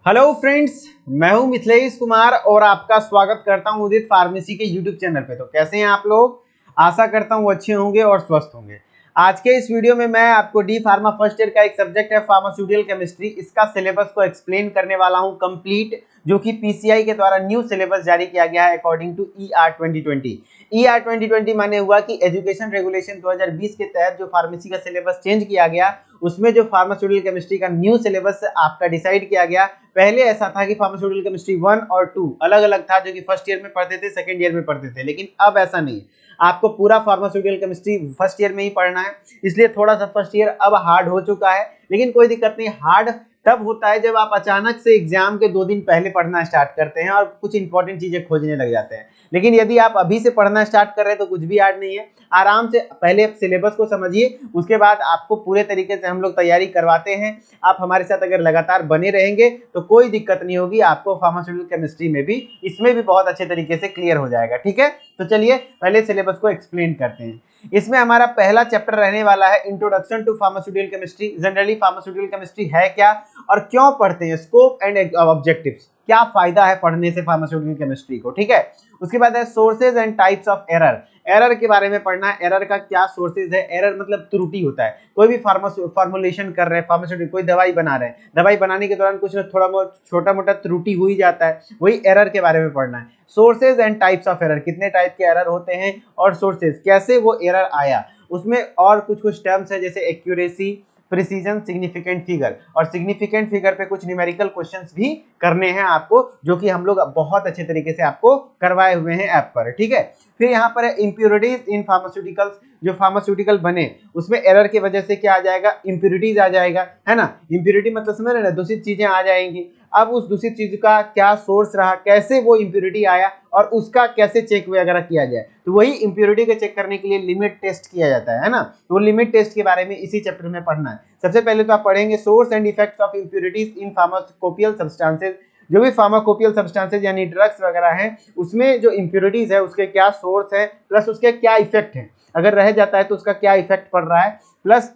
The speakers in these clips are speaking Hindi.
हेलो फ्रेंड्स, मैं हूं मिथिलेश कुमार और आपका स्वागत करता हूं उदित फार्मेसी के यूट्यूब चैनल पे। तो कैसे हैं आप लोग? आशा करता हूं अच्छे होंगे और स्वस्थ होंगे। आज के इस वीडियो में मैं आपको डी फार्मा फर्स्ट ईयर का एक सब्जेक्ट है फार्मास्यूटिकल केमिस्ट्री, इसका सिलेबस को एक्सप्लेन करने वाला हूं कंप्लीट, जो कि पीसीआई के द्वारा न्यू सिलेबस जारी किया गया है अकॉर्डिंग टू ईआर 2020। ईआर 2020 माने हुआ कि एजुकेशन रेगुलेशन 2020 के तहत जो फार्मेसी का सिलेबस चेंज किया गया, उसमें जो फार्मास्यूटिकल केमिस्ट्री का न्यू सिलेबस आपका डिसाइड किया गया। पहले ऐसा था कि फार्मास्यूटिकल केमिस्ट्री 1 और 2 अलग अलग था, जो कि फर्स्ट ईयर में पढ़ते थे, सेकंड ईयर में पढ़ते थे, लेकिन अब ऐसा नहीं है। आपको पूरा फार्मास्यूटिकल केमिस्ट्री फर्स्ट ईयर में ही पढ़ना है, इसलिए थोड़ा सा फर्स्ट ईयर अब हार्ड हो चुका है, लेकिन कोई दिक्कत नहीं। हार्ड तब होता है जब आप अचानक से एग्जाम के 2 दिन पहले पढ़ना स्टार्ट करते हैं और कुछ इंपॉर्टेंट चीजें खोजने लग जाते हैं। लेकिन यदि आप अभी से पढ़ना स्टार्ट कर रहे हैं तो कुछ भी हार्ड नहीं है। आराम से पहले सिलेबस को समझिए, उसके बाद आपको पूरे तरीके से हम लोग तैयारी करवाते हैं। आप हमारे साथ अगर लगातार बने रहेंगे तो कोई दिक्कत नहीं होगी, आपको फार्मास्यूटिकल केमिस्ट्री में भी, इसमें भी बहुत अच्छे तरीके से क्लियर हो जाएगा। ठीक है, तो चलिए पहले सिलेबस को एक्सप्लेन करते हैं। इसमें हमारा पहला चैप्टर रहने वाला है introduction to pharmaceutical chemistry. Generally pharmaceutical chemistry है क्या और क्यों पढ़ते हैं, स्कोप एंड ऑब्जेक्टिव्स, क्या फायदा है पढ़ने से फार्मास्यूटिकल केमिस्ट्री को। ठीक है, उसके बाद है sources and types of error. Error के बारे में पढ़ना है, एरर का क्या सोर्सेज है। एरर मतलब त्रुटि होता है, कोई भी फार्मुलेशन कर रहे हैं, फार्मास्यूटिकल कोई दवाई बना रहे हैं, दवाई बनाने के दौरान कुछ थोड़ा बहुत छोटा मोटा त्रुटि हो ही जाता है, वही एरर के बारे में पढ़ना है। Sources and types of error, कितने टाइप के एरर होते हैं और सोर्सेज, कैसे वो एरर आया, उसमें और कुछ टर्म्स है जैसे एक्यूरेसी, प्रिसीजन, सिग्निफिकेंट फिगर, और सिग्निफिकेंट फिगर पे कुछ न्यूमेरिकल क्वेश्चंस भी करने हैं आपको, जो कि हम लोग बहुत अच्छे तरीके से आपको करवाए हुए हैं ऐप पर। ठीक है, फिर यहाँ पर है इम्प्योरिटीज इन फार्मास्यूटिकल्स, जो फार्मास्यूटिकल बने उसमें एरर की वजह से क्या आ जाएगा, इम्प्योरिटीज आ जाएगा, है ना। इम्प्योरिटी मतलब समझ रहे ना, दूषित चीजें आ जाएंगी। अब उस दूषित चीज का क्या सोर्स रहा, कैसे वो इम्प्योरिटी आया और उसका कैसे चेक वगैरह किया जाए, तो वही इम्प्योरिटी को चेक करने के लिए लिमिट टेस्ट किया जाता है ना। तो वो लिमिट टेस्ट के बारे में इसी चैप्टर में पढ़ना है। सबसे पहले तो आप पढ़ेंगे source and effects of impurities in pharmacopoeial substances. जो भी फार्माकोपियल सब्सटेंसेज यानी ड्रग्स वगैरह हैं, उसमें जो इम्प्योरिटीज है उसके क्या सोर्स है, प्लस उसके क्या इफेक्ट है, अगर रह जाता है तो उसका क्या इफेक्ट पड़ रहा है, plus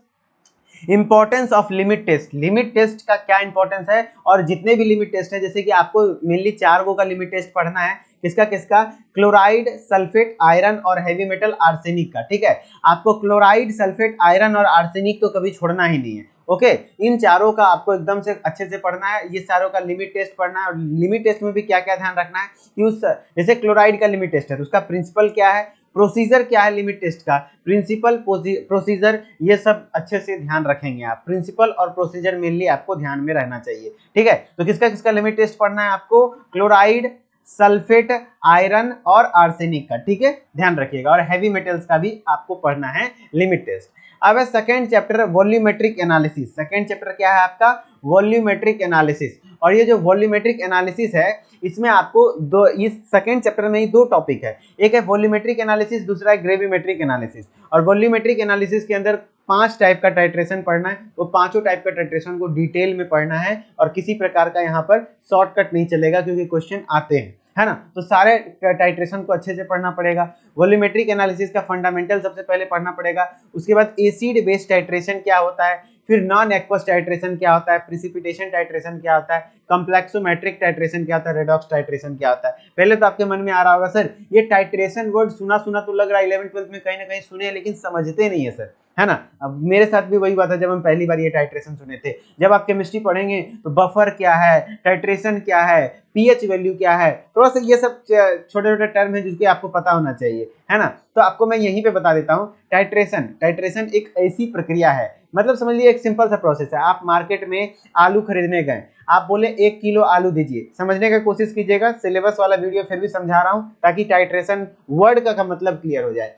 importance of limit test. Limit test का क्या इंपॉर्टेंस है, और जितने भी लिमिट टेस्ट है, जैसे कि आपको मेनली 4 गो का लिमिट टेस्ट पढ़ना है। किसका किसका? क्लोराइड, सल्फेट, आयरन और हेवी मेटल आर्सेनिक का। ठीक है, आपको क्लोराइड, सल्फेट, आयरन और आर्सेनिक तो कभी छोड़ना ही नहीं है। ओके, इन चारों का आपको एकदम से अच्छे से पढ़ना है, ये चारों का लिमिट टेस्ट पढ़ना है। और लिमिट टेस्ट में भी क्या क्या ध्यान रखना है कि उस, जैसे क्लोराइड का लिमिट टेस्ट है तो उसका प्रिंसिपल क्या है, प्रोसीजर क्या है लिमिट टेस्ट का, प्रिंसिपल, प्रोसीजर, ये सब अच्छे से ध्यान रखेंगे आप। प्रिंसिपल और प्रोसीजर मेनली आपको ध्यान में रहना चाहिए। ठीक है, तो किसका किसका लिमिट टेस्ट पढ़ना है आपको? क्लोराइड, सल्फेट, आयरन और आर्सेनिक का। ठीक है, ध्यान रखिएगा। और हैवी मेटल्स का भी आपको पढ़ना है लिमिट टेस्ट। अब है second chapter volumetric analysis. Second chapter क्या है आपका? Volumetric analysis. और ये जो वॉल्यूमेट्रिक एनालिसिस है, इसमें आपको दो, इस सेकेंड चैप्टर में ही 2 टॉपिक है, एक है वॉल्यूमेट्रिक एनालिसिस, दूसरा है ग्रेविमेट्रिक एनालिसिस। और वॉल्यूमेट्रिक एनालिसिस के अंदर 5 टाइप का टाइट्रेशन पढ़ना है, वो पांचों टाइप का टाइट्रेशन को डिटेल में पढ़ना है, और किसी प्रकार का यहाँ पर शॉर्टकट नहीं चलेगा क्योंकि क्वेश्चन आते हैं, है ना। तो सारे टाइट्रेशन को अच्छे से पढ़ना पड़ेगा। वॉल्यूमेट्रिक एनालिसिस का फंडामेंटल सबसे पहले पढ़ना पड़ेगा, उसके बाद एसिड बेस टाइट्रेशन क्या होता है, फिर नॉन एक्वस टाइट्रेशन क्या होता है, प्रिसिपिटेशन टाइट्रेशन क्या होता है, कॉम्प्लेक्सोमेट्रिक टाइट्रेशन क्या होता है, रेडॉक्स टाइट्रेशन क्या होता है। पहले तो आपके मन में आ रहा होगा सर ये टाइट्रेशन वर्ड सुना सुना तो लग रहा है, 11th 12th में कहीं ना कहीं सुने, लेकिन समझते नहीं है सर, है ना। अब मेरे साथ भी वही बात है, जब हम पहली बार ये टाइट्रेशन सुने थे। जब आप केमिस्ट्री पढ़ेंगे तो बफर क्या है, टाइट्रेशन क्या है, पीएच वैल्यू क्या है, थोड़ा सा ये सब छोटे छोटे टर्म है जिसके आपको पता होना चाहिए, है ना। तो आपको मैं यहीं पे बता देता हूँ। टाइट्रेशन एक ऐसी प्रक्रिया है, मतलब समझ लीजिए एक सिंपल सा प्रोसेस है। आप मार्केट में आलू खरीदने गए, आप बोले 1 किलो आलू दीजिए, समझने का कोशिश कीजिएगा, सिलेबस वाला वीडियो फिर भी समझा रहा हूं ताकि टाइट्रेशन वर्ड का मतलब क्लियर हो जाए।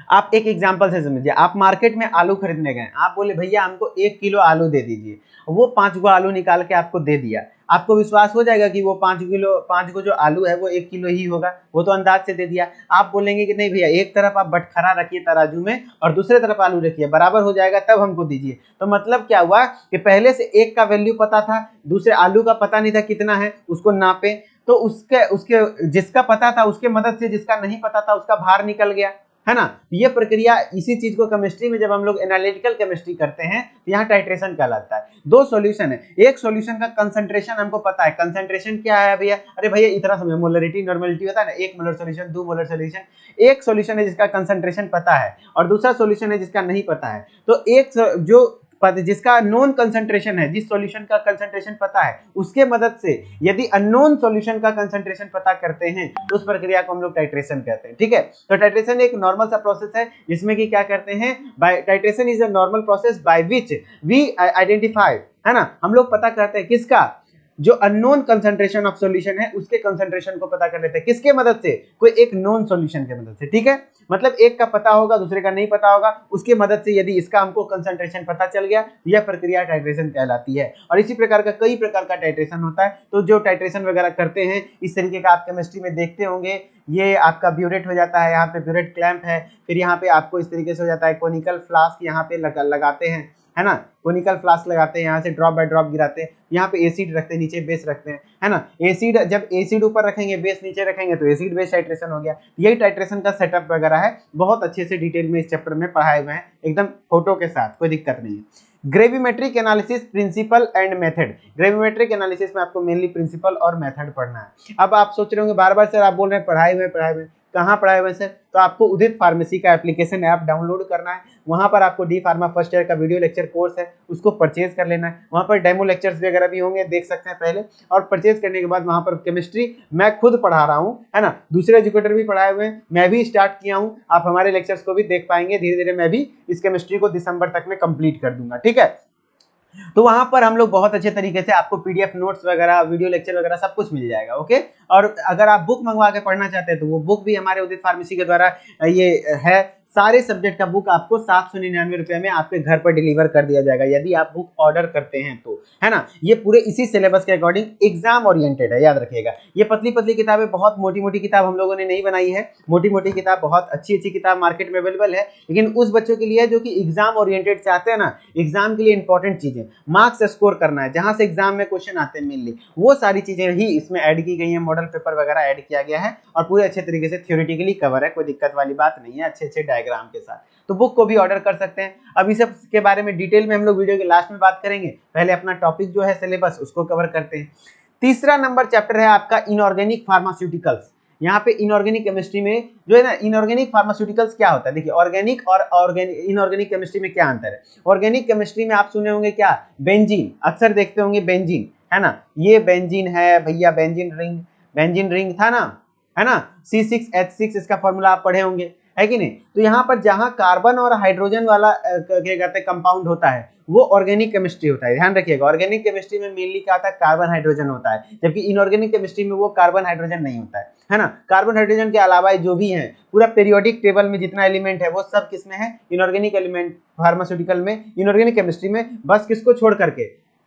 आप एक एग्जांपल से समझिए, आप मार्केट में आलू खरीदने गए, आप बोले भैया हमको 1 किलो आलू दे दीजिए, वो 5 गो आलू निकाल के आपको दे दिया, आपको विश्वास हो जाएगा कि वो 5 गो जो आलू है वो 1 किलो ही होगा, वो तो अंदाज से दे दिया। आप बोलेंगे कि नहीं भैया, एक तरफ आप बटखरा रखिए तराजू में और दूसरे तरफ आलू रखिए, बराबर हो जाएगा तब हमको दीजिए। तो मतलब क्या हुआ कि पहले से एक का वैल्यू पता था, दूसरे आलू का पता नहीं था कितना है, उसको नापे, तो उसके उसके जिसका पता था उसके मदद से जिसका नहीं पता था उसका भार निकल गया। है ना। ये प्रक्रिया, इसी चीज को केमिस्ट्री में जब हम लोग एनालिटिकल केमिस्ट्री करते हैं तो यहाँ टाइट्रेशन कहलाता है। दो सॉल्यूशन है, एक सॉल्यूशन का कंसंट्रेशन हमको पता है, कंसंट्रेशन क्या है भैया, अरे भैया इतना समझो, मोलरिटी नॉर्मेलिटी होता है ना, 1 मोलर सॉल्यूशन 2 मोलर सॉल्यूशन। एक सॉल्यूशन है जिसका कंसंट्रेशन पता है और दूसरा सॉल्यूशन है जिसका नहीं पता है। तो एक जो जिसका नोन कंसंट्रेशन है, जिस सॉल्यूशन का कंसंट्रेशन पता है, उसके मदद से यदि अननोन सॉल्यूशन का कंसंट्रेशन पता करते हैं तो उस प्रक्रिया को हम लोग टाइट्रेशन कहते हैं। ठीक है, तो टाइट्रेशन एक नॉर्मल सा प्रोसेस है जिसमें कि क्या करते हैं, by titration is a normal process by which we identify, है ना, हम लोग पता करते हैं किसका, जो अननोन कंसंट्रेशन ऑफ सॉल्यूशन है उसके कंसंट्रेशन को पता कर लेते हैं, किसके मदद से, कोई एक नोन सॉल्यूशन के मदद से। ठीक है, मतलब एक का पता होगा दूसरे का नहीं पता होगा, उसके मदद से यदि इसका हमको कंसंट्रेशन पता चल गया, यह प्रक्रिया टाइट्रेशन कहलाती है। और इसी प्रकार का कई प्रकार का टाइट्रेशन होता है। तो जो टाइट्रेशन वगैरह करते हैं इस तरीके का आप केमिस्ट्री में देखते होंगे, ये आपका ब्यूरेट हो जाता है, यहाँ पे ब्यूरेट क्लैंप है, फिर यहाँ पे आपको इस तरीके से हो जाता है कोनिकल फ्लास्क यहाँ पे लगाते हैं, है ना, कोनिकल फ्लास्क लगाते हैं, यहाँ से ड्रॉप बाय ड्रॉप गिराते हैं, यहाँ पे एसिड रखते हैं, नीचे बेस रखते हैं, है ना। एसिड, जब एसिड ऊपर रखेंगे बेस नीचे रखेंगे तो एसिड बेस टाइट्रेशन हो गया। यही टाइट्रेशन का सेटअप वगैरह है, बहुत अच्छे से डिटेल में इस चैप्टर में पढ़ाए हुए हैं, एकदम फोटो के साथ, कोई दिक्कत नहीं है। Gravimetric analysis principle and method. Gravimetric analysis में आपको मेनली प्रिंसिपल और मेथड पढ़ना है। अब आप सोच रहे होंगे बार बार सर आप बोल रहे हैं पढ़ाए हुए, कहाँ पढ़ाए हुए सर, तो आपको उदित फार्मेसी का एप्लीकेशन ऐप डाउनलोड करना है, वहां पर आपको डी फार्मा फर्स्ट ईयर का वीडियो लेक्चर कोर्स है उसको परचेज कर लेना है, वहां पर डेमो लेक्चर्स वगैरह भी होंगे, देख सकते हैं पहले, और परचेज करने के बाद वहां पर केमिस्ट्री मैं खुद पढ़ा रहा हूँ, है ना, दूसरे एजुकेटर भी पढ़ाए हुए हैं, मैं भी स्टार्ट किया हूँ, आप हमारे लेक्चर्स को भी देख पाएंगे, धीरे धीरे मैं भी इस केमिस्ट्री को दिसंबर तक में कंप्लीट कर दूंगा। ठीक है, तो वहां पर हम लोग बहुत अच्छे तरीके से आपको पीडीएफ नोट्स वगैरह, वीडियो लेक्चर वगैरह सब कुछ मिल जाएगा। ओके, और अगर आप बुक मंगवा के पढ़ना चाहते हैं तो वो बुक भी हमारे उदित फार्मेसी के द्वारा ये है, सारे सब्जेक्ट का बुक आपको 799 रुपए में आपके घर पर डिलीवर कर दिया जाएगा यदि आप बुक ऑर्डर करते हैं तो, है ना। ये पूरे इसी सिलेबस के अकॉर्डिंग एग्जाम ओरिएंटेड है, याद रखिएगा। ये पतली पतली किताबें, बहुत मोटी मोटी किताब हम लोगों ने नहीं बनाई है, मोटी मोटी किताब, बहुत अच्छी अच्छी किताब मार्केट में अवेलेबल है, लेकिन उस बच्चों के लिए जो कि एग्जाम ओरिएंटेड चाहते हैं ना, एग्जाम के लिए इंपॉर्टेंट चीजें, मार्क्स स्कोर करना है, जहां से एग्जाम में क्वेश्चन आते हैं मेनली, वो सारी चीजें ही इसमें ऐड की गई है, मॉडल पेपर वगैरह ऐड किया गया है, और पूरे अच्छे तरीके से थ्योरेटिकली कवर है, कोई दिक्कत वाली बात नहीं है, अच्छे अच्छे डायग्राम के साथ। तो बुक को भी ऑर्डर कर सकते हैं। अब इस सब के बारे में डिटेल में हम लोग वीडियो के लास्ट में बात करेंगे, पहले अपना टॉपिक जो है सिलेबस उसको कवर करते हैं। तीसरा नंबर चैप्टर है आपका इनऑर्गेनिक फार्मास्यूटिकल्स। यहाँ पे इनऑर्गेनिक केमिस्ट्री में जो है ना, इनऑर्गेनिक फार्मास्यूटिकल्स क्या होता है, देखिए ऑर्गेनिक और ऑर्गेनिक, इनऑर्गेनिक केमिस्ट्री में क्या अंतर है। ऑर्गेनिक केमिस्ट्री में आप सुने होंगे क्या, बेंजीन, अक्सर देखते होंगे बेंजीन, है ना, ये बेंजीन है भैया, बेंजीन रिंग था ना, है ना, C6H6 इसका फॉर्मूला आप पढ़े होंगे, है कि नहीं। तो यहाँ पर जहाँ कार्बन और हाइड्रोजन वाला क्या कहते हैं कंपाउंड होता है वो ऑर्गेनिक केमिस्ट्री होता है, ध्यान रखिएगा। ऑर्गेनिक केमिस्ट्री में मेनली क्या होता है, कार्बन हाइड्रोजन होता है, जबकि इनऑर्गेनिक केमिस्ट्री में वो कार्बन हाइड्रोजन नहीं होता है ना। कार्बन हाइड्रोजन के अलावा जो भी है पूरा पीरियोडिक टेबल में जितना एलिमेंट है वो सब किसमें है, इनऑर्गेनिक एलिमेंट फार्मास्यूटिकल में, इनऑर्गेनिक केमिस्ट्री में, बस किसको छोड़ करके,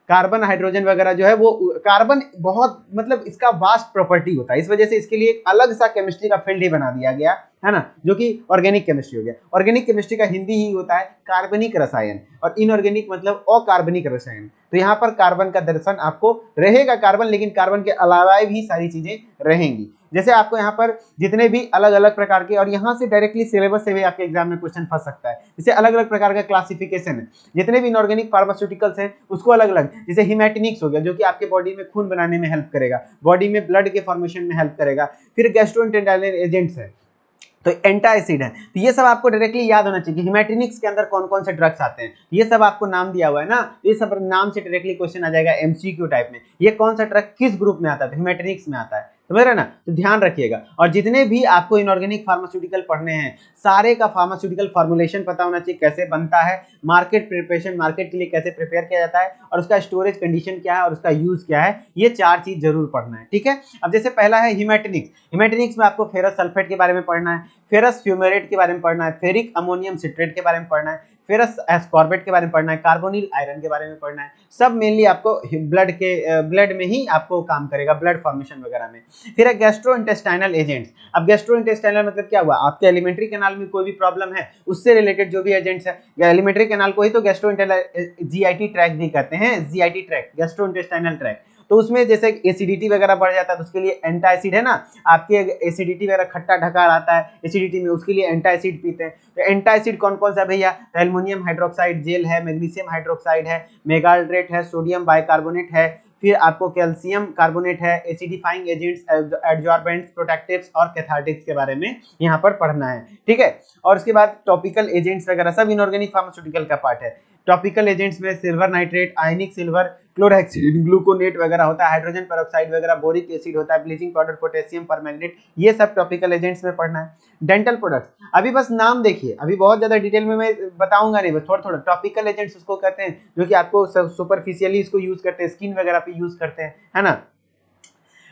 कार्बन हाइड्रोजन वगैरह जो है वो, कार्बन बहुत मतलब इसका वास्ट प्रॉपर्टी होता है, इस वजह से इसके लिए एक अलग सा केमिस्ट्री का फील्ड ही बना दिया गया, है ना, जो कि ऑर्गेनिक केमिस्ट्री हो गया। ऑर्गेनिक केमिस्ट्री का हिंदी ही होता है कार्बनिक रसायन, और इनऑर्गेनिक मतलब अकार्बनिक रसायन। तो यहाँ पर कार्बन का दर्शन आपको रहेगा, कार्बन, लेकिन कार्बन के अलावा भी सारी चीजें रहेंगी। जैसे आपको यहाँ पर जितने भी अलग अलग प्रकार के, और यहाँ से डायरेक्टली सिलेबस से भी आपके एग्जाम में क्वेश्चन फंस सकता है, जैसे अलग अलग प्रकार का क्लासिफिकेशन है, जितने भी इनऑर्गेनिक फार्मास्यूटिकल्स हैं उसको अलग अलग, जैसे हिमैटिनिक्स हो गया जो कि आपके बॉडी में खून बनाने में हेल्प करेगा, बॉडी में ब्लड के फॉर्मेशन में हेल्प करेगा। फिर गैस्ट्रोइंटेस्टाइनल एजेंट्स है, तो एंटासिड है, तो ये सब आपको डायरेक्टली याद होना चाहिए कि हिमैटिनिक्स के अंदर कौन कौन से ड्रग्स आते हैं, ये सब आपको नाम दिया हुआ है ना, ये सब नाम से डायरेक्टली क्वेश्चन आ जाएगा एमसीक्यू टाइप में, ये कौन सा ड्रग किस ग्रुप में आता है, हिमैटिनिक्स में आता है, समझ रहे ना, तो ध्यान रखिएगा। और जितने भी आपको इनऑर्गेनिक फार्मास्यूटिकल पढ़ने हैं, सारे का फार्मास्यूटिकल फॉर्मुलेशन पता होना चाहिए, कैसे बनता है, मार्केट प्रिपरेशन, मार्केट के लिए कैसे प्रिपेयर किया जाता है, और उसका स्टोरेज कंडीशन क्या है, और उसका यूज क्या है, ये चार चीज जरूर पढ़ना है। ठीक है, अब जैसे पहला है हिमैटिनिक्स, हिमैटिनिक्स में आपको फेरस सल्फेट के बारे में पढ़ना है, फेरस फ्यूमेरेट के बारे में पढ़ना है, फेरिक अमोनियम सिट्रेट के बारे में पढ़ना है, फेरस एस्कॉर्बेट के बारे में पढ़ना है, कार्बोनिल आयरन के बारे में पढ़ना है, सब मेनली आपको ब्लड में ही आपको काम करेगा, ब्लड फॉर्मेशन वगैरह में। फिर है गैस्ट्रोइंटेस्टाइनल एजेंट्स। अब गैस्ट्रोइंटेस्टाइनल मतलब क्या हुआ, आपके एलिमेंट्री कैनाल में कोई भी प्रॉब्लम है उससे रिलेटेड जो भी एजेंट्स है, एलिमेंट्री कैनाल को ही तो गैस्ट्रोइंटेस्टाइनल जीआईटी ट्रैक भी कहते हैं, जीआईटी ट्रैक, गैस्ट्रोइंटेस्टाइनल ट्रैक, तो उसमें जैसे एसिडिटी वगैरह बढ़ जाता है तो उसके लिए एंटासिड है ना, आपके एसिडिटी वगैरह खट्टा ढकार आता है एसिडिटी में, उसके लिए एंटासिड पीते हैं। तो एंटासिड कौन कौन सा भैया, एल्युमिनियम हाइड्रोक्साइड जेल है, मैग्नीशियम हाइड्रोक्साइड है, मेगाल्ट्रेट है, सोडियम बाइकार्बोनेट है, फिर आपको कैल्शियम कार्बोनेट है, एसिडिफाइंग एजेंट्स, एडजॉर्बेंट्स, प्रोटेक्टिव्स और कैथार्टिक्स के बारे में यहाँ पर पढ़ना है, ठीक है। और उसके बाद टॉपिकल एजेंट्स वगैरह सब इनऑर्गेनिक फार्मास्यूटिकल का पार्ट है। टॉपिकल एजेंट्स में सिल्वर नाइट्रेट, आयनिक सिल्वर, क्लोरहेक्सिन, ग्लूकोनेट वगैरह होता है, हाइड्रोजन पेरोक्साइड वगैरह, बोरिक एसिड होता है, ब्लीचिंग पाउडर, पोटेशियम परमैंगनेट, ये सब टॉपिकल एजेंट्स में पढ़ना है। डेंटल प्रोडक्ट्स, अभी बस नाम देखिए, अभी बहुत ज्यादा डिटेल में मैं बताऊंगा नहीं, बस थोड़ा थोड़ा। टॉपिकल एजेंट्स उसको कहते हैं जो कि आपको सुपरफिशियली इसको यूज करते हैं, स्किन वगैरह पे यूज करते हैं, है ना।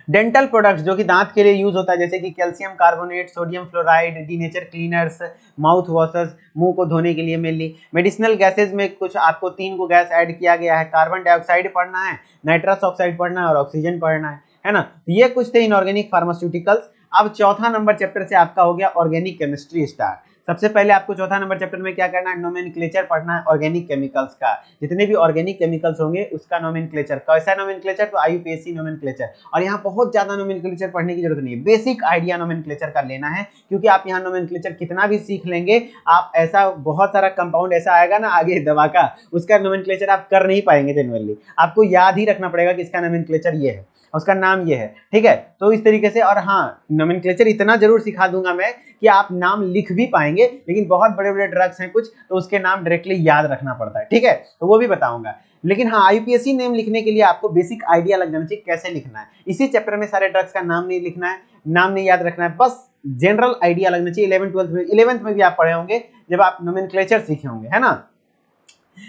डेंटल प्रोडक्ट्स जो कि दांत के लिए यूज होता है, जैसे कि calcium carbonate, sodium fluoride, denature cleaners, mouth washers, मुंह को धोने के लिए मेनली। मेडिसिनल गैसेज में कुछ आपको 3 को गैस ऐड किया गया है, कार्बन डाइऑक्साइड पढ़ना है, नाइट्रस ऑक्साइड पढ़ना है और ऑक्सीजन पढ़ना है ना। तो ये कुछ थे इनऑर्गेनिक फार्मास्यूटिकल्स। अब चौथा नंबर चैप्टर से आपका हो गया ऑर्गेनिक केमिस्ट्री स्टार्ट। सबसे पहले आपको चौथा नंबर चैप्टर में क्या करना है, नोमेनक्लेचर पढ़ना है ऑर्गेनिक केमिकल्स का। जितने भी ऑर्गेनिक केमिकल्स होंगे उसका नोमेनक्लेचर, कैसा नोमेनक्लेचर, तो आईयूपीएसी नोमेनक्लेचर। और यहाँ बहुत ज्यादा नोमेनक्लेचर पढ़ने की जरूरत नहीं है, बेसिक आइडिया नोमेनक्लेचर का लेना है, क्योंकि आप यहाँ नोमेनक्लेचर कितना भी सीख लेंगे, आप ऐसा बहुत सारा कंपाउंड ऐसा आएगा ना आगे दवा का, उसका नोमेनक्लेचर आप कर नहीं पाएंगे जनरली। आपको याद ही रखना पड़ेगा कि इसका नोमेनक्लेचर ये है, उसका नाम ये है, ठीक है। तो इस तरीके से, और हाँ नोमेनक्लेचर इतना जरूर सिखा दूंगा मैं कि आप नाम लिख भी पाएंगे, लेकिन बहुत बड़े बड़े ड्रग्स हैं कुछ तो उसके नाम डायरेक्टली याद रखना पड़ता है, ठीक है, तो वो भी बताऊंगा। लेकिन हाँ आईयूपीएसी नेम लिखने के लिए आपको बेसिक आइडिया लग जाना चाहिए कैसे लिखना है। इसी चैप्टर में सारे ड्रग्स का नाम नहीं लिखना है, नाम नहीं याद रखना है, बस जनरल आइडिया लगना चाहिए। 11th में भी आप पढ़े होंगे जब आप नोमेनक्लेचर सीखे होंगे, है ना,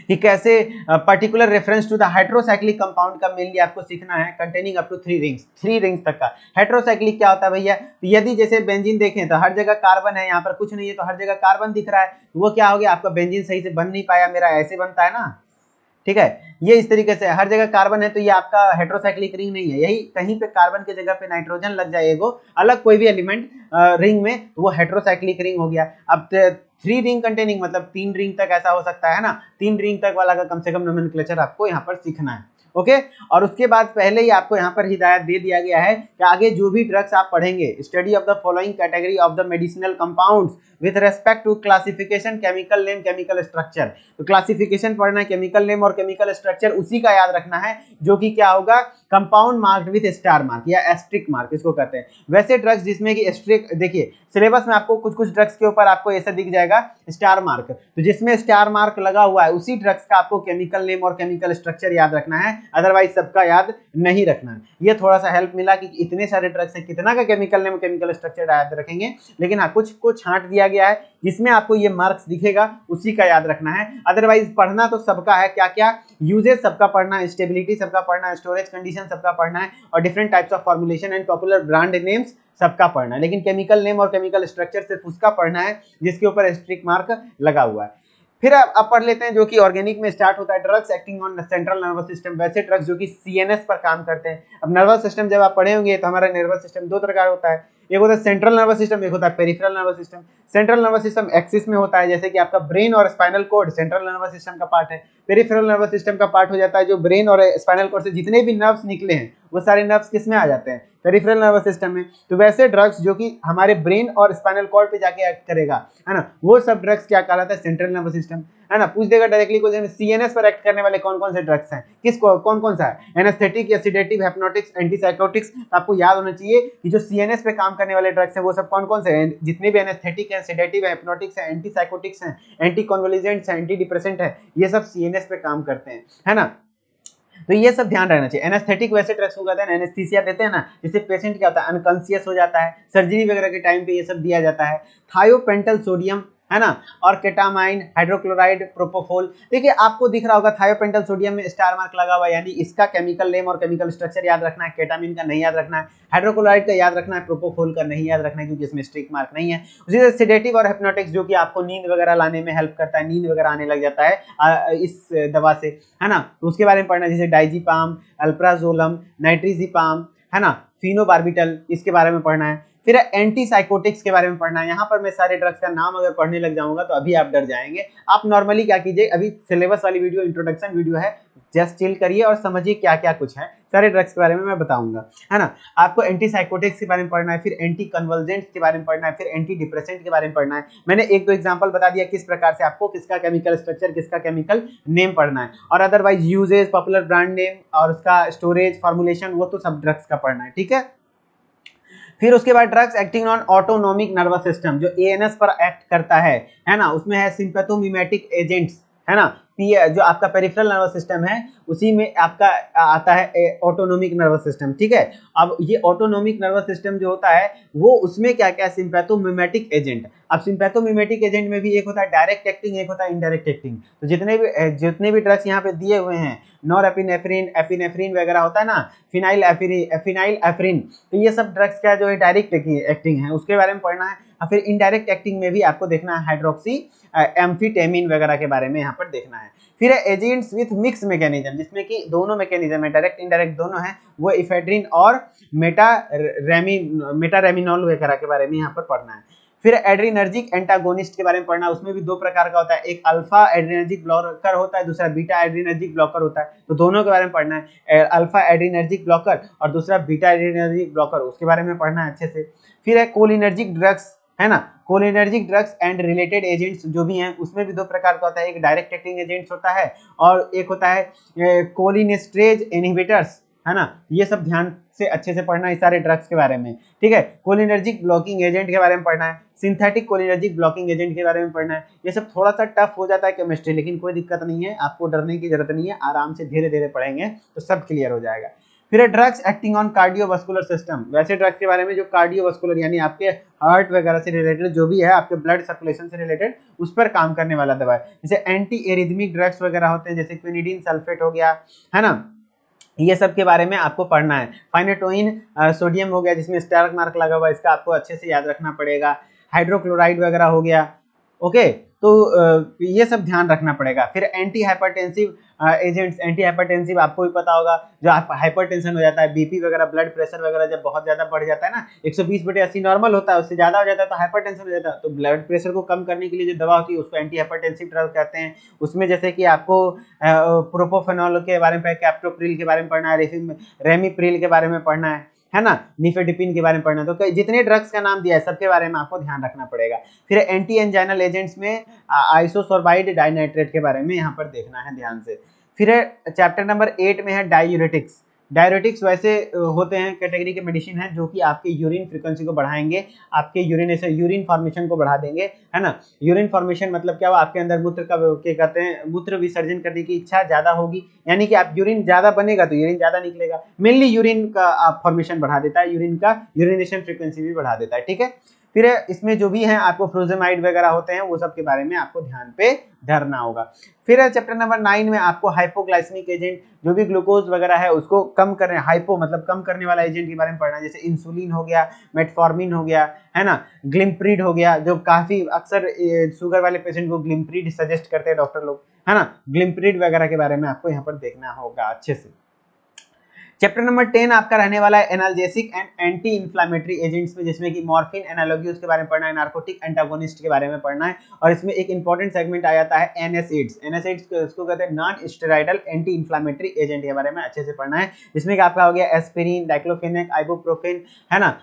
कि कैसे particular reference to the hydrocyclic compound का मेनली आपको सीखना है, कंटेनिंग अप टू 3 रिंग्स तक का। हाइड्रोसाइक्लिक क्या होता है भैया, तो यदि जैसे बेंजीन देखें तो हर जगह कार्बन है, यहाँ पर कुछ नहीं है तो हर जगह कार्बन दिख रहा है, तो वो क्या हो गया, आपका बेंजीन सही से बन नहीं पाया, मेरा ऐसे बनता है ना, ठीक है। ये इस तरीके से हर जगह कार्बन है तो ये आपका हेटेरोसाइक्लिक रिंग नहीं है, यही कहीं पे कार्बन के जगह पे नाइट्रोजन लग जाएगा अलग कोई भी एलिमेंट रिंग में, तो वो हेटेरोसाइक्लिक रिंग हो गया। अब 3 रिंग कंटेनिंग मतलब 3 रिंग तक ऐसा हो सकता है ना, 3 रिंग तक वाला का कम से कम नोमेनक्लेचर आपको यहाँ पर सीखना है, ओके। और उसके बाद पहले ही आपको यहाँ पर हिदायत दे दिया गया है कि आगे जो भी ड्रग्स आप पढ़ेंगे, study of the following category of the medicinal compounds with respect to classification, chemical name, chemical structure. तो क्लासिफिकेशन पढ़ना है, केमिकल नेम और केमिकल स्ट्रक्चर उसी का याद रखना है जो कि क्या होगा, compound marked with star mark या एस्ट्रिक मार्क इसको कहते हैं। वैसे ड्रग्स जिसमें कि एस्ट्रिक, देखिए सिलेबस में आपको कुछ कुछ ड्रग्स के ऊपर आपको ऐसा दिख जाएगा स्टार मार्क, तो जिसमें स्टार मार्क लगा हुआ है उसी ड्रग्स का आपको केमिकल नेम और केमिकल स्ट्रक्चर याद रखना है, अदरवाइज सबका याद नहीं रखना है। ये थोड़ा सा हेल्प मिला कि इतने सारे ड्रग्स हैं, कितना का केमिकल नेम केमिकल स्ट्रक्चर याद रखेंगे, लेकिन हाँ कुछ को छांट दिया गया है जिसमें आपको ये मार्क्स दिखेगा उसी का याद रखना है। अदरवाइज पढ़ना तो सबका है, क्या क्या यूजेस सबका पढ़ना है, स्टेबिलिटी सबका पढ़ना है, स्टोरेज कंडीशन सबका पढ़ना है, और different types of formulation and popular brand names सबका पढ़ना है। लेकिन केमिकल नेम और केमिकल स्ट्रक्चर सिर्फ उसका पढ़ना है जिसके ऊपर स्ट्रिक मार्क लगा हुआ है। फिर अब पढ़ लेते हैं जो कि ऑर्गेनिक में स्टार्ट होता है, drugs acting on central nervous system. वैसे ड्रग्स जो कि सीएनएस पर काम करते हैं। अब नर्वस सिस्टम जब आप पढ़े होंगे तो हमारा नर्वस सिस्टम 2 तरह का होता है, एक होता है सेंट्रल नर्वस सिस्टम, एक होता है peripheral nervous system. Central nervous system axis में होता है, जैसे कि आपका ब्रेन और spinal cord central nervous system का पार्ट है। पेरिफेरल नर्वस सिस्टम का पार्ट हो जाता है जो ब्रेन और स्पाइनल कॉर्ड से जितने भी नर्व्स निकले हैं वो सारे नर्व्स किस में आ जाते हैं, पेरिफेरल नर्वस सिस्टम में। तो वैसे ड्रग्स जो कि हमारे ब्रेन और स्पाइनल कॉर्ड पे जाके एक्ट करेगा, है ना, वो सब ड्रग्स क्या कहलाता है, सेंट्रल नर्वस सिस्टम, है ना। पूछ देगा डायरेक्टली क्वेश्चन, सीएनएस पर एक्ट करने वाले कौन कौन से ड्रग्स हैं, किसको कौन कौन सा है, एनेस्थेटिक या सेडेटिव, हिप्नोटिक्स, एंटीसाइकोटिक्स। आपको याद होना चाहिए कि जो सीएनएस पे काम करने वाले ड्रग्स हैं वो सब कौन कौन से हैं, जितने भी एनेस्थेटिक है, सेडेटिव है, हिप्नोटिक्स है, एंटीसाइकोटिक्स हैं, एंटी कन्वोलेंट्स हैं, एंटी डिप्रेसेंट है, ये सब सीएनएस पे काम करते हैं, है ना। तो ये सब ध्यान रहना चाहिए। एनेस्थेटिक वैसे ड्रग्स को कहते हैं, एनेस्थीसिया देते हैं ना, जिससे पेशेंट क्या होता है, अनकॉन्शियस हो जाता है, सर्जरी वगैरह के टाइम पे ये सब दिया जाता है। थायोपेंटल सोडियम, है ना, और केटामाइन, हाइड्रोक्लोराइड, प्रोपोफोल। देखिए आपको दिख रहा होगा थायोपेंटल सोडियम में स्टार मार्क लगा हुआ है, यानी इसका केमिकल नेम और केमिकल स्ट्रक्चर याद रखना है, केटामिन का नहीं याद रखना है, हाइड्रोक्लोराइड का याद रखना है, प्रोपोफोल का नहीं याद रखना है क्योंकि इसमें स्ट्रिक मार्क नहीं है। उसी तरह सेडेटिव और हिप्नोटिक्स जो कि आपको नींद वगैरह लाने में हेल्प करता है, नींद वगैरह आने लग जाता है इस दवा से, है ना, तो उसके बारे में पढ़ना, जैसे डाइजीपाम, अल्प्राजोलम, नाइट्रिजीपाम, है ना, फिनोबार्बिटल, इसके बारे में पढ़ना है। फिर एंटीसाइकोटिक्स के बारे में पढ़ना है। यहाँ पर मैं सारे ड्रग्स का नाम अगर पढ़ने लग जाऊंगा तो अभी आप डर जाएंगे। आप नॉर्मली क्या कीजिए, अभी सिलेबस वाली वीडियो इंट्रोडक्शन वीडियो है, जस्ट चिल करिए और समझिए क्या क्या कुछ है, सारे ड्रग्स के बारे में मैं बताऊंगा, है ना। आपको एंटी साइकोटिक्स के बारे में पढ़ना है, फिर एंटी कन्वर्जेंट्स के बारे में पढ़ना है, फिर एंटी डिप्रेसेंट के बारे में पढ़ना है। मैंने एक दो एग्जांपल बता दिया किस प्रकार से आपको किसका केमिकल स्ट्रक्चर, किसका केमिकल नेम पढ़ना है, और otherwise uses, popular brand name और उसका स्टोरेज, फॉर्मुलेशन, वो तो सब ड्रग्स का पढ़ना है, ठीक है। फिर उसके बाद drugs acting on autonomic nervous system, जो एएनएस पर एक्ट करता है ना, उसमें है सिंपैथोमिमेटिक एजेंट्स, है ना। जो आपका पेरिफेरल नर्वस सिस्टम है उसी में आपका आता है ऑटोनोमिक नर्वस सिस्टम, ठीक है। अब ये ऑटोनोमिक नर्वस सिस्टम जो होता है वो उसमें क्या क्या सिंपैथोमिमेटिक एजेंट। अब सिंपैथोमिमेटिक एजेंट में भी एक होता है डायरेक्ट एक्टिंग, एक होता है इनडायरेक्ट एक्टिंग। तो जितने भी ड्रग्स यहाँ पे दिए हुए हैं, नॉरएपिनेफ्रिन, एपिनेफ्रिन वगैरह होता है ना, फिनाइल एफ्रिन, तो ये सब ड्रग्स का जो है डायरेक्ट एक्टिंग है उसके बारे में पढ़ना है। और फिर इनडायरेक्ट एक्टिंग में भी आपको देखना है हाइड्रोक्सी एम्फीटेमिन वगैरह के बारे में यहाँ पर देखना है। फिर एजेंट्स विथ मिक्स मैकेनिज्म, जिसमें कि दोनों मैकेनिज्म है, डायरेक्ट इनडायरेक्ट दोनों है, वो इफेड्रिन और मेटारेमिनोल वगैरह के बारे में यहाँ पर पढ़ना है। फिर एड्रीनर्जिक एंटागोनिस्ट के बारे में पढ़ना, उसमें भी दो प्रकार का होता है, एक अल्फा एड्रीनर्जिक ब्लॉकर होता है, दूसरा बीटा एड्रीनर्जिक ब्लॉकर होता है। तो दोनों के बारे में पढ़ना है, अल्फा एड्रीनर्जिक ब्लॉकर और दूसरा बीटा एड्रीनर्जिक ब्लॉकर, उसके बारे में पढ़ना है अच्छे से। फिर है कोलिनर्जिक ड्रग्स, है ना, cholinergic drugs and related agents जो भी हैं उसमें भी दो प्रकार का होता है, एक डायरेक्ट एक्टिंग एजेंट्स होता है और एक होता है कोलिनेस्टरेज इनहिबिटर्स, है ना। ये सब ध्यान से अच्छे से पढ़ना है सारे ड्रग्स के बारे में, ठीक है। कोलिनर्जिक ब्लॉकिंग एजेंट के बारे में पढ़ना है, सिंथेटिक कोलिनर्जिक ब्लॉकिंग एजेंट के बारे में पढ़ना है। ये सब थोड़ा सा टफ हो जाता है केमिस्ट्री, लेकिन कोई दिक्कत नहीं है, आपको डरने की जरूरत नहीं है, आराम से धीरे धीरे पढ़ेंगे तो सब क्लियर हो जाएगा। फिर drugs acting on cardiovascular system, वैसे ड्रग्स के बारे में जो कार्डियोवास्कुलर यानी आपके हार्ट वगैरह से रिलेटेड जो भी है, आपके ब्लड सर्कुलेशन से रिलेटेड उस पर काम करने वाला दवा है। जैसे एंटी एरिथमिक ड्रग्स वगैरह होते हैं, जैसे क्विनिडीन सल्फेट हो गया, है ना, ये सब के बारे में आपको पढ़ना है। फाइनेटोइन सोडियम हो गया जिसमें स्टार मार्क लगा हुआ है, इसका आपको अच्छे से याद रखना पड़ेगा। हाइड्रोक्लोराइड वगैरह हो गया, ओके, तो ये सब ध्यान रखना पड़ेगा। फिर anti hypertensive agents, anti hypertensive आपको भी पता होगा, जो आप हाइपरटेंशन हो जाता है, बीपी वगैरह, ब्लड प्रेशर वगैरह जब बहुत ज्यादा बढ़ जाता है ना, 120/80 नॉर्मल होता है, उससे ज्यादा हो जाता है तो हाइपरटेंशन हो जाता है। तो ब्लड प्रेशर को कम करने के लिए जो दवा होती है उसको एंटी हाइपरटेंसिव ड्रग कहते हैं। उसमें जैसे कि आपको प्रोपोफेनॉल के बारे में, कैप्टोप्रिल के बारे में पढ़ना है, रेमिप्रिल के बारे में पढ़ना है ना, निफेडिपिन के बारे में पढ़ना। तो जितने ड्रग्स का नाम दिया है सबके बारे में आपको ध्यान रखना पड़ेगा। फिर एंटी एंजाइनल एजेंट्स में आइसोसोर्बाइड डाइनाइट्रेट के बारे में यहाँ पर देखना है ध्यान से। फिर चैप्टर नंबर 8 में है डायूरेटिक्स। डायूरेटिक्स वैसे होते हैं, कैटेगरी के मेडिसिन है जो कि आपके यूरिन फ्रीक्वेंसी को बढ़ाएंगे, आपके यूरिन फॉर्मेशन को बढ़ा देंगे, है ना। यूरिन फॉर्मेशन मतलब क्या हुआ, आपके अंदर मूत्र का क्या कहते हैं, मूत्र विसर्जन करने की इच्छा ज्यादा होगी, यानी कि आप यूरिन ज्यादा बनेगा तो यूरिन ज्यादा निकलेगा। मेनली यूरिन का आप फॉर्मेशन बढ़ा देता है, यूरिन का यूरिनेशन फ्रीक्वेंसी भी बढ़ा देता है, ठीक है। फिर इसमें जो भी है आपको फ्लोजेमाइड वगैरह होते हैं वो सब के बारे में आपको ध्यान पे धरना होगा। फिर चैप्टर नंबर 9 में आपको हाइपोग्लाइसेमिक एजेंट, जो भी ग्लूकोज वगैरह है उसको कम करने, हाइपो मतलब कम करने वाला एजेंट के बारे में पढ़ना है। जैसे इंसुलिन हो गया, मेटफॉर्मिन हो गया, है ना, ग्लिम्प्रीड हो गया, जो काफी अक्सर शुगर वाले पेशेंट को ग्लिम्प्रीड सजेस्ट करते हैं डॉक्टर लोग, है ना। ग्लिम्प्रीड वगैरह के बारे में आपको यहाँ पर देखना होगा अच्छे से। चैप्टर नंबर 10 आपका रहने वाला है analgesic and anti inflammatory agents में, जिसमें कि मॉर्फिन एनालॉगी उसके बारे में पढ़ना है, नार्कोटिक एंटागोनिस्ट के बारे में पढ़ना है, और इसमें एक इंपॉर्टेंट सेगमेंट आ जाता है एनएसएइड्स। एनएसएइड्स इसको कहते हैं non steroidal anti inflammatory agent के बारे में अच्छे से पढ़ना है, जिसमें कि आपका हो गया एस्पिरिन, डाइक्लोफेनेक, आइबुप्रोफेन, है ना,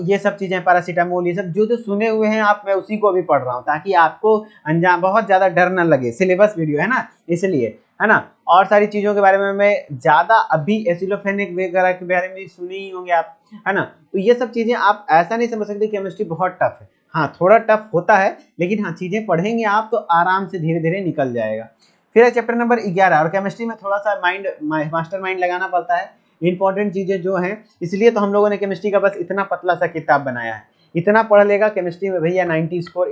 ये सब चीजें, पैरासीटामोल, ये सब जो सुने हुए हैं आप, मैं उसी को अभी पढ़ रहा हूँ ताकि आपको अंजाम बहुत ज्यादा डर न लगे, सिलेबस वीडियो है ना इसलिए, है ना। और सारी चीजों के बारे में मैं ज्यादा अभी एसिलोफेनिक वगैरह के बारे में सुने ही होंगे आप, है ना। तो ये सब चीजें आप ऐसा नहीं समझ सकते केमिस्ट्री बहुत टफ है, हाँ थोड़ा टफ होता है, लेकिन हाँ चीजें पढ़ेंगे आप तो आराम से धीरे धीरे निकल जाएगा। फिर चैप्टर नंबर 11, और केमिस्ट्री में थोड़ा सा मास्टर माइंड लगाना पड़ता है, इंपॉर्टेंट चीजें जो हैं, इसलिए तो हम लोगों ने केमिस्ट्री का बस इतना पतला सा किताब बनाया है। इतना पढ़ लेगा केमिस्ट्री में भैया 90 स्कोर,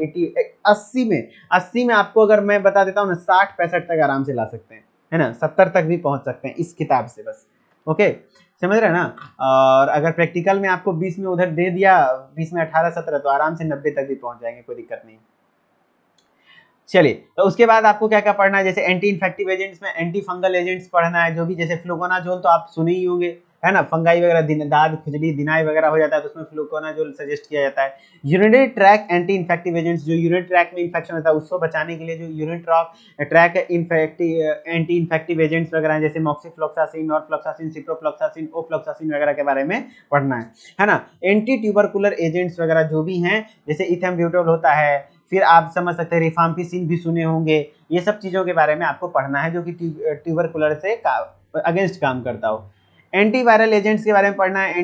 80 में आपको अगर मैं बता देता हूँ ना 60-65 तक आराम से ला सकते हैं, है ना, 70 तक भी पहुंच सकते हैं इस किताब से बस, ओके समझ रहे हैं ना। और अगर प्रैक्टिकल में आपको 20 में उधर दे दिया, 20 में 18-17, तो आराम से 90 तक भी पहुंच जाएंगे, कोई दिक्कत नहीं। चलिए, तो उसके बाद आपको क्या क्या पढ़ना है, जैसे एंटी इन्फेक्टिव एजेंट्स में एंटी फंगल एजेंट्स पढ़ना है, जो भी, जैसे फ्लूकोनाजोल तो आप सुने ही होंगे, है ना, फंगाई वगैरह, दाद खुजली दिनाई वगैरह हो जाता है तो उसमें फ्लूकोनाजोल सजेस्ट किया जाता है। Urinary track anti infective agents, जो यूरिनरी ट्रैक में इन्फेक्शन होता है उसको बचाने के लिए जो urinary track anti infective agents वगैरह हैं, जैसे मॉक्सिफ्लोक्सासिन, नॉरफ्लोक्सासिन, सिप्रोफ्लोक्सासिन, ओफ्लोक्सासिन वगैरह के बारे में पढ़ना है ना। एंटी ट्यूबरकुलर एजेंट्स वगैरह जो भी हैं, जैसे इथेम्ब्यूटोल होता है, फिर आप समझ सकते हैं रिफाम्पिसिन भी सुने होंगे, ये सब चीज़ों के बारे में आपको पढ़ना है जो कि ट्यूबरकुलर से अगेंस्ट काम करता हो। एंटीवायरल एजेंट्स के बारे में पढ़ना है।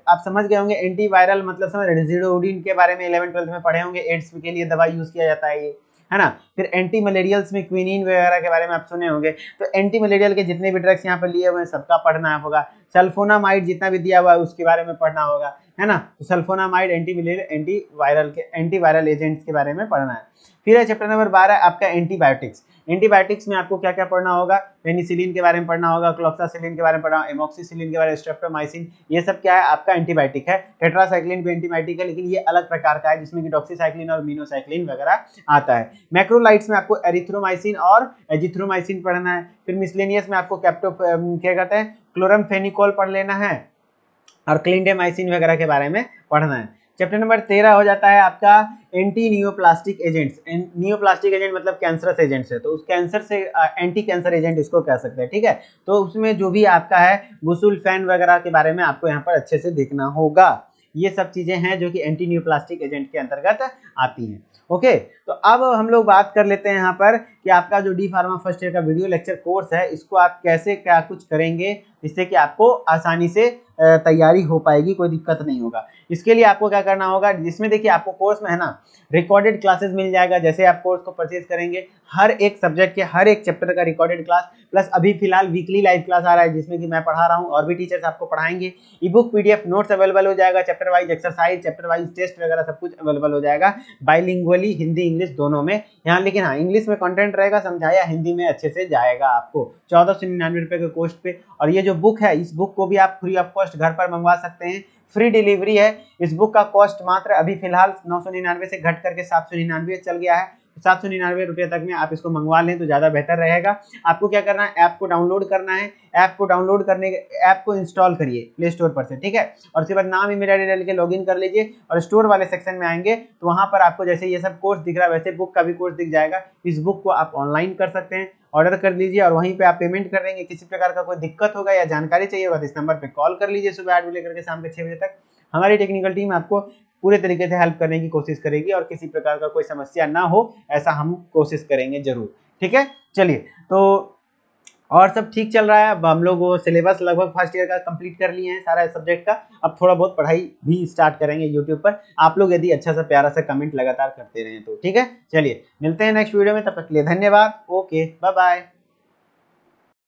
आप समझ गए होंगे एंटीवायरल मतलब समझ रहे, रिजिडोडिन के बारे में 11th-12th में पढ़े होंगे, एड्स के लिए दवाई यूज किया जाता है ये, है ना। फिर एंटी मलेरियल्स में क्विनिन वगैरह के बारे में आप सुने होंगे। तो एंटी मलेरियल के जितने भी ड्रग्स यहाँ पर लिए हुए हैं सबका पढ़ना होगा। सल्फोनामाइड जितना भी दिया हुआ है उसके बारे में पढ़ना होगा, है ना। तो सल्फोनामाइड एंटीवायरल एजेंट्स के बारे में पढ़ना है। फिर है चैप्टर नंबर 12 आपका एंटीबायोटिक्स। एंटीबायोटिक्स में आपको क्या क्या पढ़ना होगा, पेनिसिलिन के बारे में पढ़ना होगा, क्लोक्सासिलिन के बारे में पढ़ना होगा, एमोक्सिसिलिन के बारे में, स्ट्रेप्टोमाइसिन, ये सब क्या है आपका एंटीबायोटिक है। टेट्रासाइक्लिन भी एंटीबायोटिक है, लेकिन ये अलग प्रकार का है जिसमें कि डॉक्सीसाइक्लिन और मिनोसाइक्लिन वगैरह आता है। मैक्रोलाइट्स में आपको एरिथ्रोमाइसिन और एजिथ्रोमाइसिन पढ़ना है। फिर मिसलेनियस में आपको क्या कहते हैं क्लोरमफेनिकोल पढ़ लेना है और क्लिंडेमाइसिन वगैरह के बारे में पढ़ना है। चैप्टर नंबर 13 हो जाता है आपका anti neoplastic agents. Neoplastic agent मतलब कैंसरस एजेंट्स है, तो उस कैंसर से एंटी कैंसर एजेंट इसको कह सकते हैं, ठीक है। तो उसमें जो भी आपका है बुसुल्फैन वगैरह के बारे में आपको यहाँ पर अच्छे से देखना होगा। ये सब चीजें हैं जो कि एंटी नियोप्लास्टिक एजेंट के अंतर्गत आती हैं। ओके, तो अब हम लोग बात कर लेते हैं यहाँ पर कि आपका जो डी फार्मा फर्स्ट ईयर का वीडियो लेक्चर कोर्स है इसको आप कैसे क्या कुछ करेंगे जिससे कि आपको आसानी से तैयारी हो पाएगी, कोई दिक्कत नहीं होगा। इसके लिए आपको क्या करना होगा, जिसमें देखिए आपको कोर्स में है ना रिकॉर्डेड क्लासेस मिल जाएगा। जैसे आप कोर्स को परचेज करेंगे हर एक सब्जेक्ट के हर एक चैप्टर का रिकॉर्डेड क्लास, प्लस अभी फिलहाल वीकली लाइव क्लास आ रहा है जिसमें कि मैं पढ़ा रहा हूँ और भी टीचर्स आपको पढ़ाएंगे। E book PDF notes available हो जाएगा, chapter wise exercise, chapter wise test वगैरह सब कुछ अवेलेबल हो जाएगा बाइलिंगुअली, हिंदी इंग्लिश दोनों में यहाँ। लेकिन हाँ, इंग्लिश में कंटेंट रहेगा समझाया, हिंदी में अच्छे से जाएगा आपको 1499 रुपये के कॉस्ट पे। और ये जो बुक है इस बुक को भी आप फ्री ऑफ कॉस्ट घर पर मंगवा सकते हैं, फ्री डिलीवरी है। इस बुक का कॉस्ट मात्र अभी फिलहाल 999 से घट करके 799 चल गया है। 799 रुपये तक में आप इसको मंगवा लें तो ज़्यादा बेहतर रहेगा। आपको क्या करना है, ऐप को डाउनलोड करना है। ऐप को डाउनलोड करने के ऐप को इंस्टॉल करिए प्ले स्टोर पर से, ठीक है। और उसके बाद नाम ईमेल आईडी डाल के लॉगिन कर लीजिए और स्टोर वाले सेक्शन में आएंगे तो वहाँ पर आपको जैसे ये सब कोर्स दिख रहा है वैसे बुक का भी कोर्स दिख जाएगा। इस बुक को आप ऑनलाइन कर सकते हैं, ऑर्डर कर लीजिए और वहीं पे आप पेमेंट कर देंगे। किसी प्रकार का कोई दिक्कत होगा या जानकारी चाहिए होगा तो इस नंबर पे कॉल कर लीजिए सुबह 8 बजे लेकर के शाम के 6 बजे तक। हमारी टेक्निकल टीम आपको पूरे तरीके से हेल्प करने की कोशिश करेगी और किसी प्रकार का कोई समस्या ना हो ऐसा हम कोशिश करेंगे जरूर, ठीक है। चलिए, तो और सब ठीक चल रहा है। अब हम लोग वो सिलेबस लगभग फर्स्ट ईयर का कंप्लीट कर लिए हैं सारा सब्जेक्ट का। अब थोड़ा बहुत पढ़ाई भी स्टार्ट करेंगे यूट्यूब पर। आप लोग यदि अच्छा सा प्यारा सा कमेंट लगातार करते रहें तो ठीक है। चलिए मिलते हैं नेक्स्ट वीडियो में, तब तक के लिए धन्यवाद। Okay, bye bye.